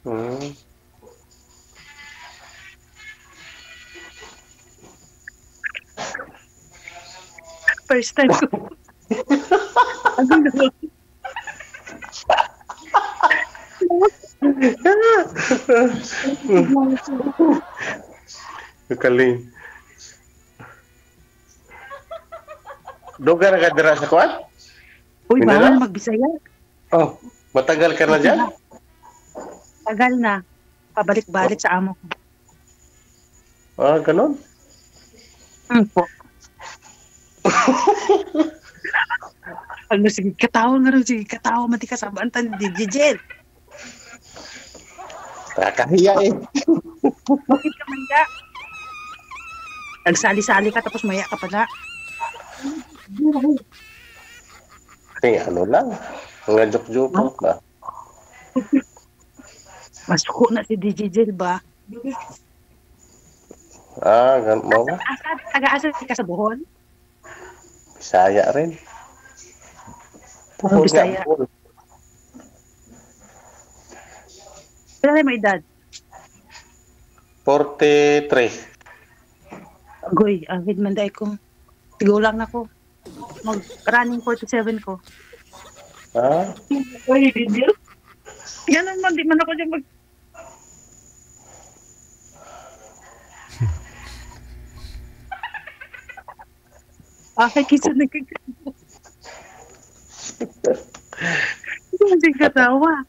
Hmm. First time ko. Ano na? Kaling. Duga na ka dira sa kuan? Uy, Mindanao? bawal magbisaya. Oh, matagal ka na dyan? Tagal na. Pabalik-balik sa amo ko. Ah, ganun? Po. Ano, sige, katawa nga rin, sige, katawa, mati ka sa bantan, di, Jijel. Kakahiya eh. Bakit ka maya? Nagsali-sali ka, tapos maya ka pala. Ano lang. Mga joke-joke ba? Masuko na si Jijel ba? Ah, ganun mo ba? Taga-asa ka sa buhon? Bisaya rin. Ang Bisaya. Buhol. Kailan na may edad? 43. Goy, agad man dahil ko. Tigulang na ko. Mag-running 47 ko. Ah? Uy, Jijel? Ganun man, di man ako dyan mag... Bakit kisa nagkakaroon? Hindi katawa.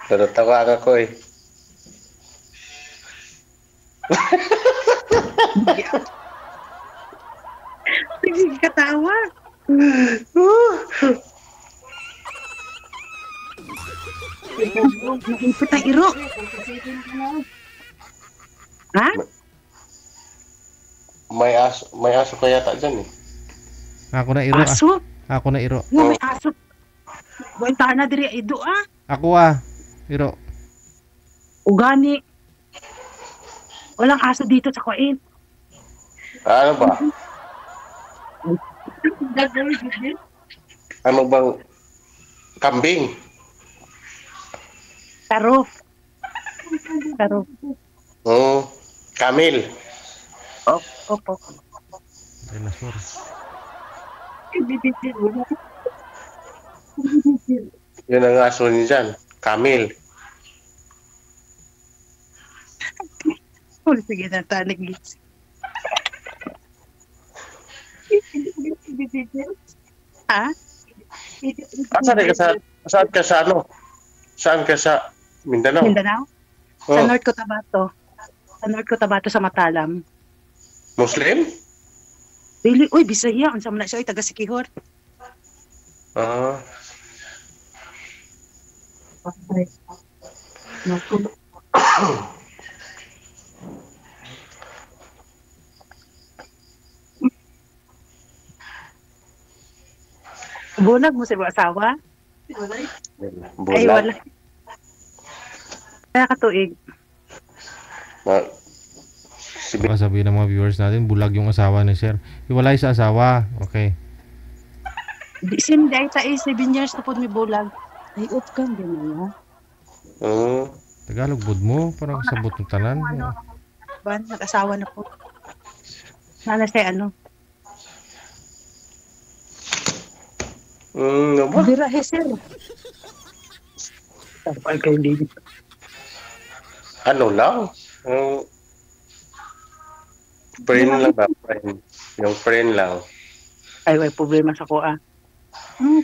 Pero tawa ako eh. Hindi katawa. Naipit ang iro. Ha? May aso ka yata dyan eh. Ako na iro. Aso? Ako na iro. Nga may aso. Buwan na diri ido Ako iro. Ugani. Walang aso dito sa Kuwait. Ano ba? Ano bang kambing? Tarof. Tarof. Kamil. Opo. Dinosaur. Yun ang aso niya dyan. Kamil. Oh, sige na, tanig gits. Ha? Saan ka sa ano? Saan ka sa Mindanao? Mindanao? Sa North Cotabato. Sa North Cotabato sa Matalam. Muslim? Dili, uy, Bisaya. Ang sama na siya, taga Sikihor. Ah. Okay. Bulag mo sa mga asawa? Ay, wala. Bulag. Kaya katuig. Baka sabihin ng mga viewers natin, bulag yung asawa ni Sir. Hiwalay sa asawa. Okay. Sinday sa 7 years na po may bulag. Ay, up kang gano'n, ha? Tagalog bud mo, parang sabot ng tanan. Ban, nag-asawa na po. Sana siya Birahe, sir. Tapal kayo din. Ano lang? Friend lang ba? Friend. Yung friend lang. Ay, may problema sa ko,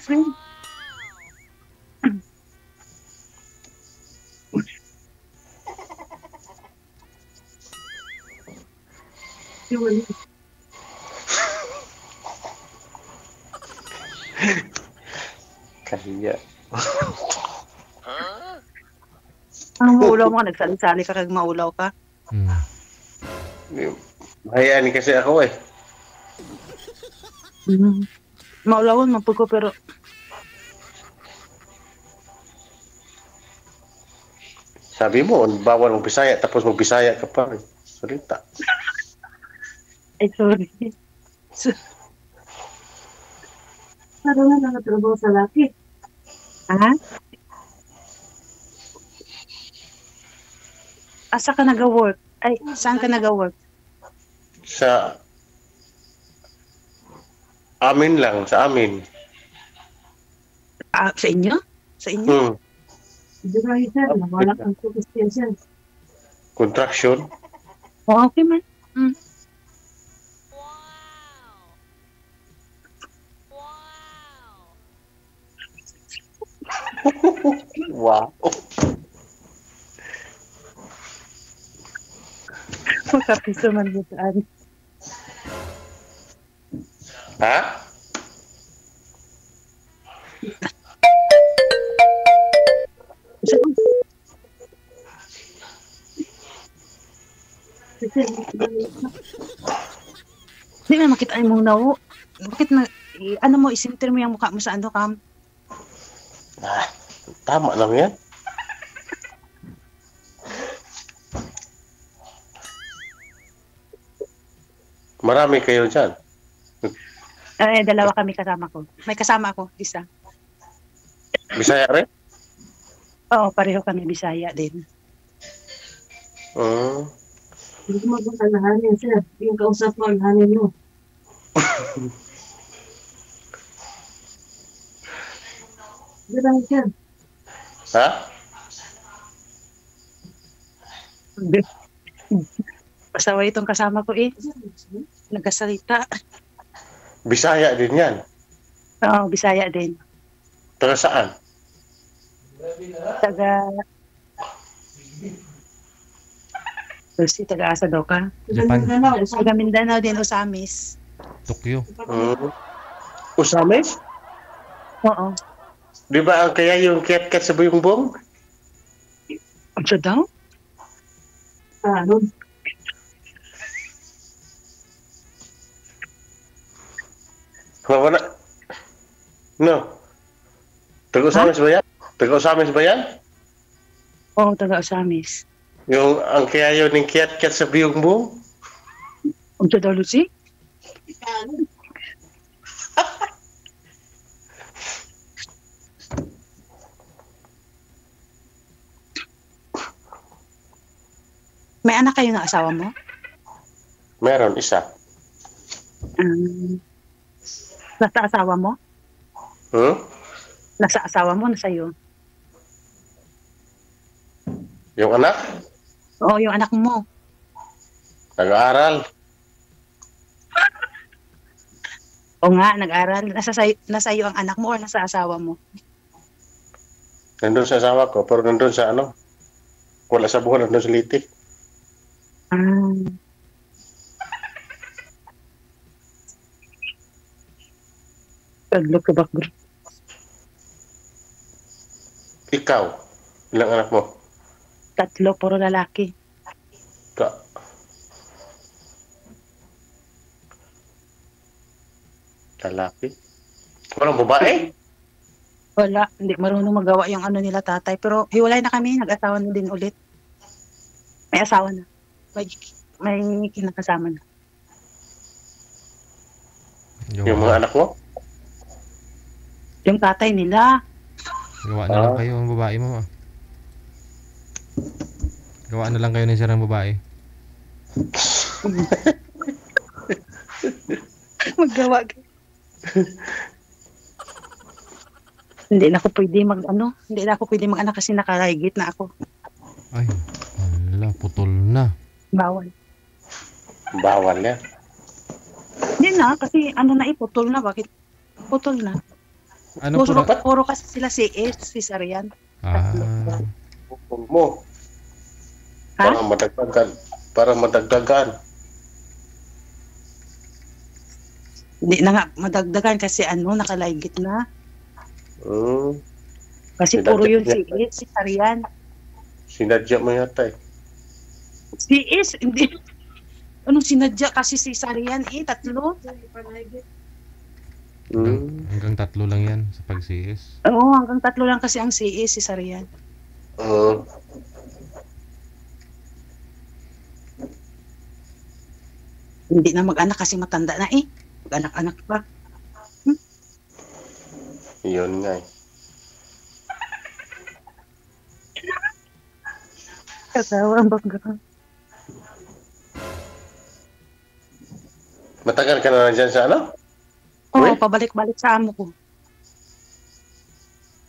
friend. Kahiya. Ang maulaw mo, nagsali-sali ka kag maulaw ka. Mahayaan kasi ako eh. Maulawon, mapag ko, pero... Sabi mo, bawal mag-Bisaya, tapos mag-Bisaya ka pa rin. Salita. Ay, sorry. Parang na nakatrabaho sa laki. Ha? Asa ka nag-work? Ay, saan ka nag-work? Sa amin lang, sa amin. Sa inyo? Sa inyo? Hmm. Hindi ba, sir? Wala kang focus sir. Contraction. Oh, okay man. Mm. Wow. Makapiso man dito, Ari. Ha? Hindi na makita mong nawo. Bakit na, ano mo, isinter mo yung mukha mo sa ano, Kam? Ah, tama lang yan. Marami kayo dyan. Dalawa kami kasama ko. May kasama ako, isa. Bisaya rin? Oo, pareho kami Bisaya din. Hmm. Hindi ko magkakalahanin, sir. Yung kausap mo, alhanin mo. Diba, sir? Ha? Pasaway itong kasama ko eh. Nagkasalita. Bisaya din yan. Oo, Bisaya din. Taga saan? Taga... Taga-asa daw ka? Japan. Taga Mindanao din, Osamis. Tokyo. Hmm. Usamis? Oo. Di ba ang kaya yung cat-cat sa buyong-bong? Ano siya daw? Ano? Wala. No. Taga-Usamis ba yan? Taga-Usamis ba yan? Oo, taga Osamis. Yung ang kaya yun ng cat-cat sa buyong-bong? Ano siya daw, Lucy? May anak kayo na asawa mo? Meron, isa. Nasa asawa mo? Hmm? Nasa asawa mo, nasa iyo? Yung anak? Oo, yung anak mo. Nag-aaral. O nga, nag-aral. Nasa iyo ang anak mo o nasa asawa mo? Nandun sa asawa ko, pero nandun sa ano? Wala sa buhay, nandun sa Liti. Taglo ka ba? Ikaw, ilang anak mo? 3, puro lalaki. Ka. Lalaki? Walang babae? Wala, hindi marunong magawa yung ano nila tatay. Pero hiwalay na kami, nag-asawa na din ulit. May asawa na. May kinakasama na. Yung mga anak mo? Yung tatay nila. Gawa na lang kayo ng babae mo. Gawa na lang kayo ni sir ng babae. Maggawa. Hindi na ako pwede hindi na ako pwede mag-anak kasi nakarigit na ako. Ay, wala, putol na. Bawal. Bawal yan. Hindi na, kasi putol na. Bakit? Putol na. Ano Puro, po? puro kasi sila cesarean. Ah, Huwag mo. Ha? Para madagdagan. Para madagdagan. Hindi na nga madagdagan kasi nakalaigit na. Hmm. Kasi Sinadya puro yun niya. cesarean. Sinadya mo yata eh. Hindi. Anong sinadya kasi cesarean 3. hanggang 3 lang yan sa pag-CS. Oo, hanggang 3 lang kasi ang cesarean. Hindi na mag-anak kasi matanda na Mag-anak-anak pa. Yun nga eh. Asawa ang background. Matagal ka na dyan sa ano? Oo, Uy? pabalik-balik sa amo ko.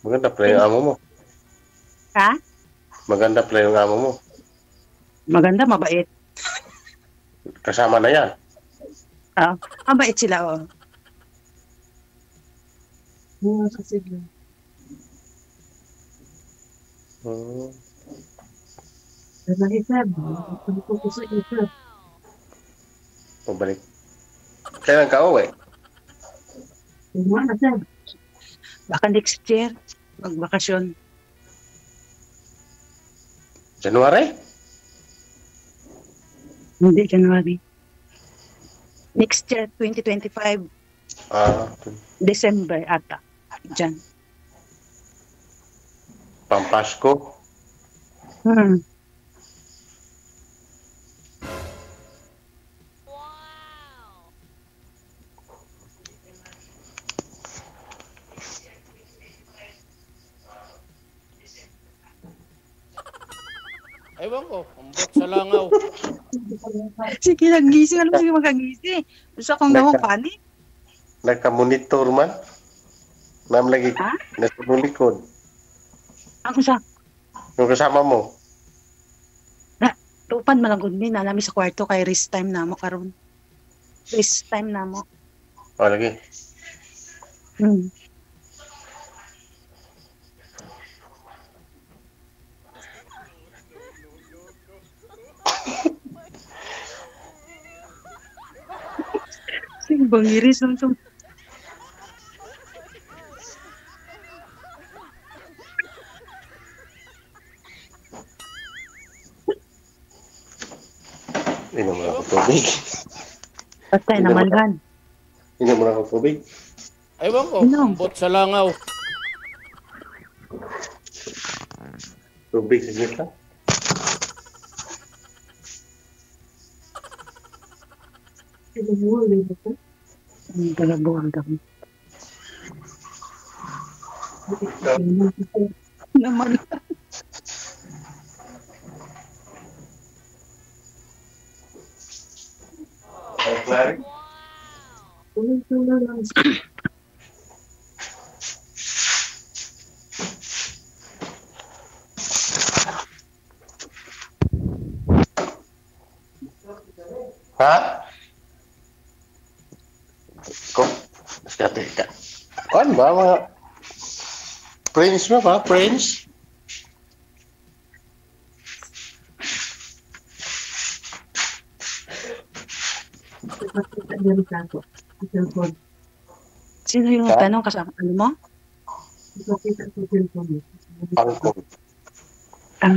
Maganda pala yung amo mo. Ha? Maganda pala yung amo mo. Maganda, mabait. Kasama na yan. Mabait sila, oh. Hmm. Pabalik. Kailan ka uwi? Baka next year, magbakasyon. January? Hindi, January. Next year, 2025, Ah, December ata. Diyan. Pampasko. Hmm. Ewan ko, ambot sa langaw. Sige, nagising. Ano sige magagising? Gusto akong Nagka- gawang panik. Nagka-monitor man. Nam lagi. Ha? Nasa mong likod. Ako sa Yung kasama mo. tupan malangod min. Nalami sa kwarto kay rest time na mo karon. Rest time na mo. O, lagi. Hmm. Sige, bangiris lang sum. Inom mo na ako tubig. Patay Hindi na mo- malgan. Inom mo na ako tubig. Ewan ko, Ano? ambot sa langaw. Tubig sa gitna. Ang galabuhan kami. Naman. Ay, Clary. Ha? Ko? Dati ka. Ano ba mga Prince ba ba? Prince? Sino yung Ha? tanong kasama? Ano mo? Angkong. Ah,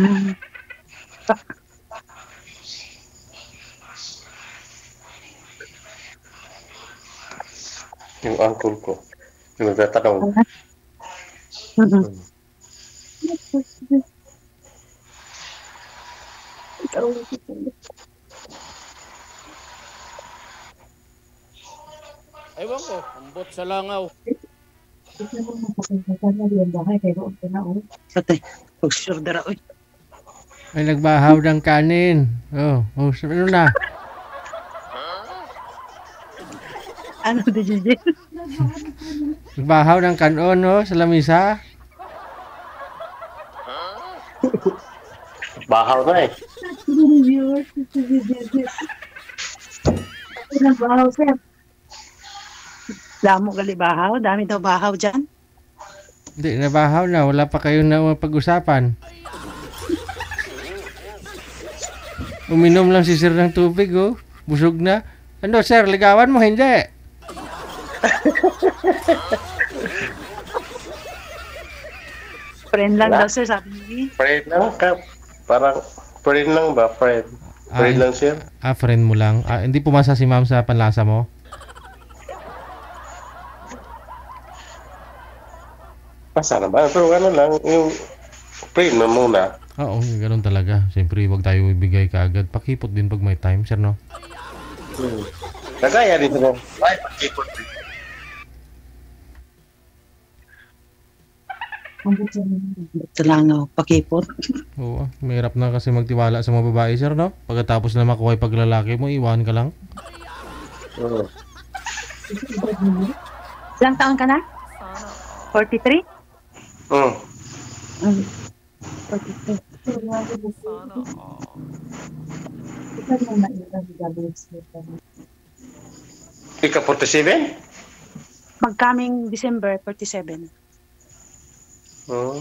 Yung uncle ko. Yung nagtatanong. mhm. Ewan ko, ambot sa langaw. Patay. Pag sure dara. Uy. Ay, nagbahaw ng kanin. Ano na? Ano di Gigi? Nagbahaw ng kanon, sa lamisa. Bahaw na eh. Damo gali bahaw. Dami daw bahaw dyan. Hindi, nabahaw na. Wala pa kayong na pag-usapan. Uminom lang si sir ng tubig, Busog na. Ano, sir? Ligawan mo? Hindi. Friend lang Wala. daw sir, sabi niya. Friend lang ka. Parang friend lang ba? Friend. Friend Ay. lang siya. Friend mo lang. Hindi pumasa si ma'am sa panlasa mo? Pasa na ba? Pero ano lang, yung friend mo muna. Oo, ganun talaga. Siyempre, wag tayo ibigay kaagad. Pakipot din pag may time, sir, no? Kagaya dito mo. Ay, pagkipot. Talangaw, pakipot. Oo, mahirap na kasi magtiwala sa mga babae, sir, no? Pagkatapos na makuha yung paglalaki mo, iwan ka lang. Oo. Ilang taon ka na? 43? Hmm. 43. Ika 47? Magkaming December 47. Oo.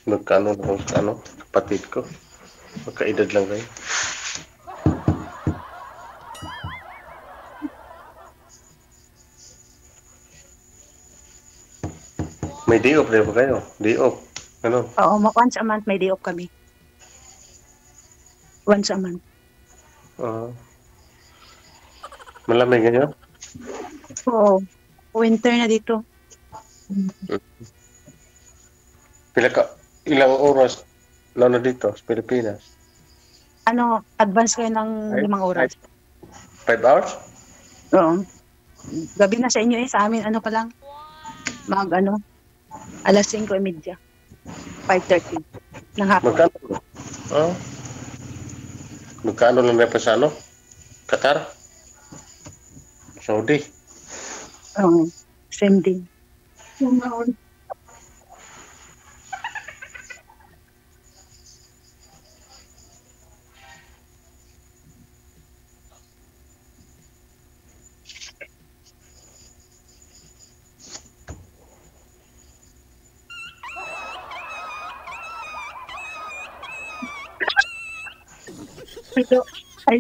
Magkano na ako sa kapatid ko. Magkaedad lang kayo. May day off rin ba kayo? Day off. Ano? Oo, once a month may day off kami. Once a month. Malamig ngayon? Oo. Winter na dito. Ilang oras na dito sa Pilipinas? Ano, advance kayo ng 5 oras. 5 hours? Oo. Gabi na sa inyo sa amin ano pa lang. Alas 5:30. 5:30 ng hapon. Magkano? Magkano lang na pa sa Qatar? Saudi? Oo. Same din. Ito, ay,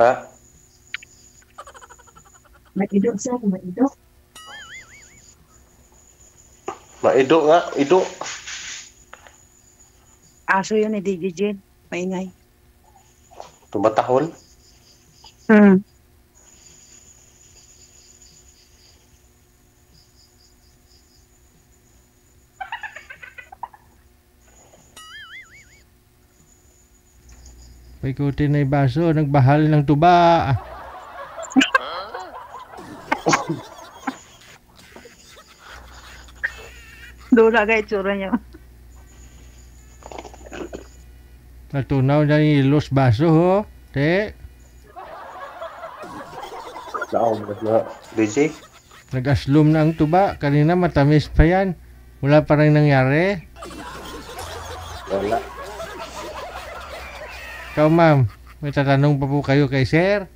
Ha? maidog sa maidog. Maido nga, ido. Aso yun ni DJ Jen. Maingay. Tumatahol. Hmm. Paikutin na yung baso, nagbahal ng tuba. Dula ka itsura niya. Natunaw na ni Los Baso, ho. Te, Na DJ? nag-aslum na ang tuba. Kanina matamis pa yan. Wala pa rin nangyari. Wala. Ikaw, ma'am, may tatanong pa po kayo kay sir?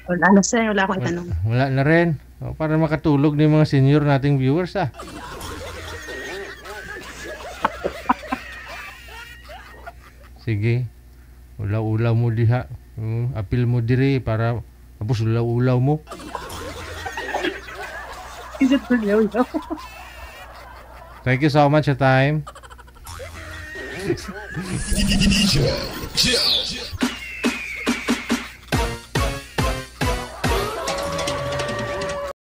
Wala na sir, wala akong itanong. Wala na rin. O, para makatulog ng mga senior nating viewers, ah. Sige. Ulaw-ulaw mo diha. Apil mo diri para tapos ulaw-ulaw mo. Is it real? Thank you so much sa time. DJ Jill.